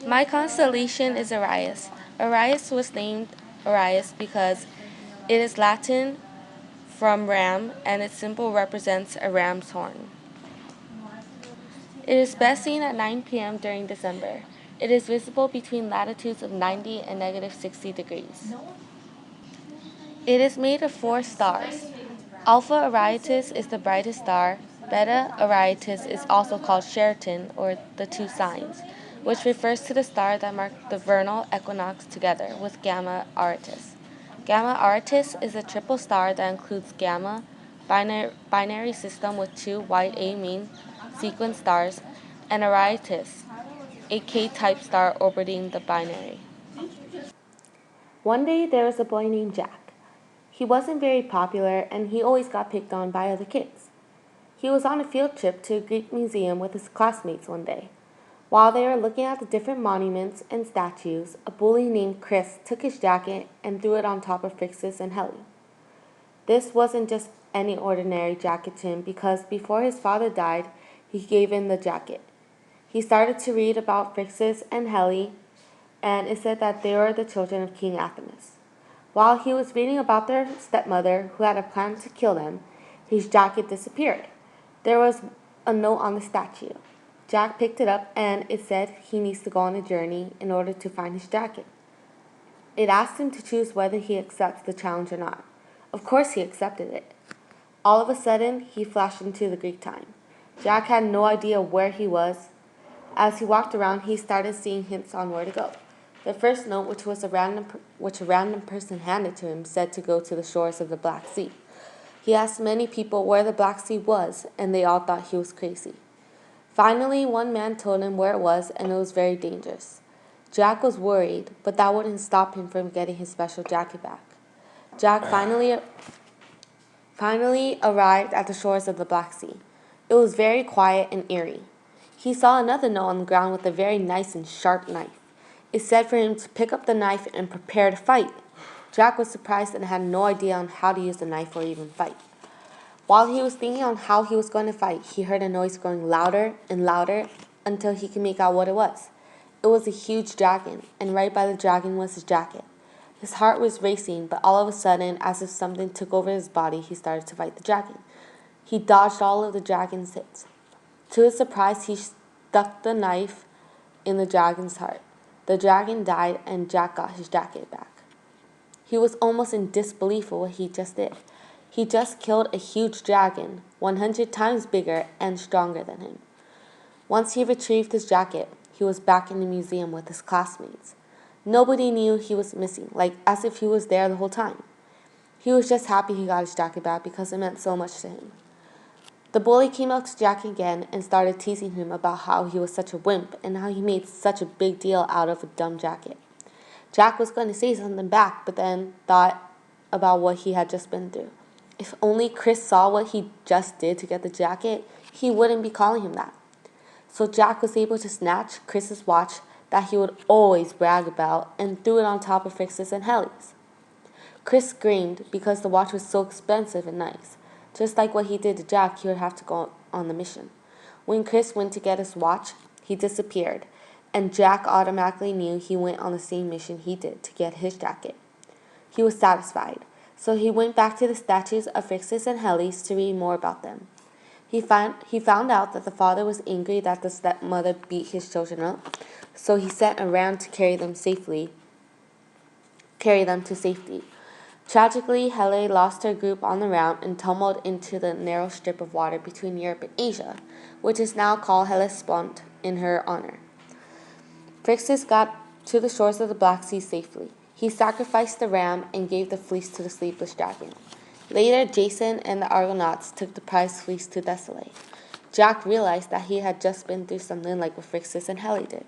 My constellation is Aries. Aries was named Aries because it is Latin from ram and its symbol represents a ram's horn. It is best seen at 9 p.m. during December. It is visible between latitudes of 90 and -60 degrees. It is made of 4 stars. Alpha Arietis is the brightest star. Beta Arietis is also called Sheraton, or the two signs, which refers to the star that marked the vernal equinox together with Gamma Arietis. Gamma Arietis is a triple star that includes Gamma, binary system with 2 white A main sequence stars, and Arietis, a K-type star orbiting the binary. One day there was a boy named Jack. He wasn't very popular and he always got picked on by other kids. He was on a field trip to a Greek museum with his classmates one day. While they were looking at the different monuments and statues, a bully named Chris took his jacket and threw it on top of Frix's and Heli. This wasn't just any ordinary jacket to him because before his father died, he gave him the jacket. He started to read about Frixis and Heli, and it said that they were the children of King Athamas. While he was reading about their stepmother who had a plan to kill them, his jacket disappeared. There was a note on the statue. Jack picked it up and it said he needs to go on a journey in order to find his jacket. It asked him to choose whether he accepts the challenge or not. Of course he accepted it. All of a sudden, he flashed into the Greek time. Jack had no idea where he was. As he walked around, he started seeing hints on where to go. The first note, which a random person handed to him, said to go to the shores of the Black Sea. He asked many people where the Black Sea was, and they all thought he was crazy. Finally, one man told him where it was, and it was very dangerous. Jack was worried, but that wouldn't stop him from getting his special jacket back. Jack finally arrived at the shores of the Black Sea. It was very quiet and eerie. He saw another note on the ground with a very nice and sharp knife. It said for him to pick up the knife and prepare to fight. Jack was surprised and had no idea on how to use the knife or even fight. While he was thinking on how he was going to fight, he heard a noise growing louder and louder until he could make out what it was. It was a huge dragon, and right by the dragon was his jacket. His heart was racing, but all of a sudden, as if something took over his body, he started to fight the dragon. He dodged all of the dragon's hits. To his surprise, he stuck the knife in the dragon's heart. The dragon died and Jack got his jacket back. He was almost in disbelief of what he just did. He just killed a huge dragon, 100 times bigger and stronger than him. Once he retrieved his jacket, he was back in the museum with his classmates. Nobody knew he was missing, like as if he was there the whole time. He was just happy he got his jacket back because it meant so much to him. The bully came up to Jack again and started teasing him about how he was such a wimp and how he made such a big deal out of a dumb jacket. Jack was going to say something back, but then thought about what he had just been through. If only Chris saw what he just did to get the jacket, he wouldn't be calling him that. So Jack was able to snatch Chris's watch that he would always brag about and threw it on top of Frix's and Heli's. Chris screamed because the watch was so expensive and nice. Just like what he did to Jack, he would have to go on the mission. When Chris went to get his watch, he disappeared, and Jack automatically knew he went on the same mission he did to get his jacket. He was satisfied, so he went back to the statues of Frixis and Heli's to read more about them. He found out that the father was angry that the stepmother beat his children up, so he sent a ram to carry them to safety. Tragically, Hele lost her group on the route and tumbled into the narrow strip of water between Europe and Asia, which is now called Hellespont in her honor. Phrixus got to the shores of the Black Sea safely. He sacrificed the ram and gave the fleece to the sleepless dragon. Later, Jason and the Argonauts took the prized fleece to Thessaly. Jack realized that he had just been through something like what Phrixus and Helle did.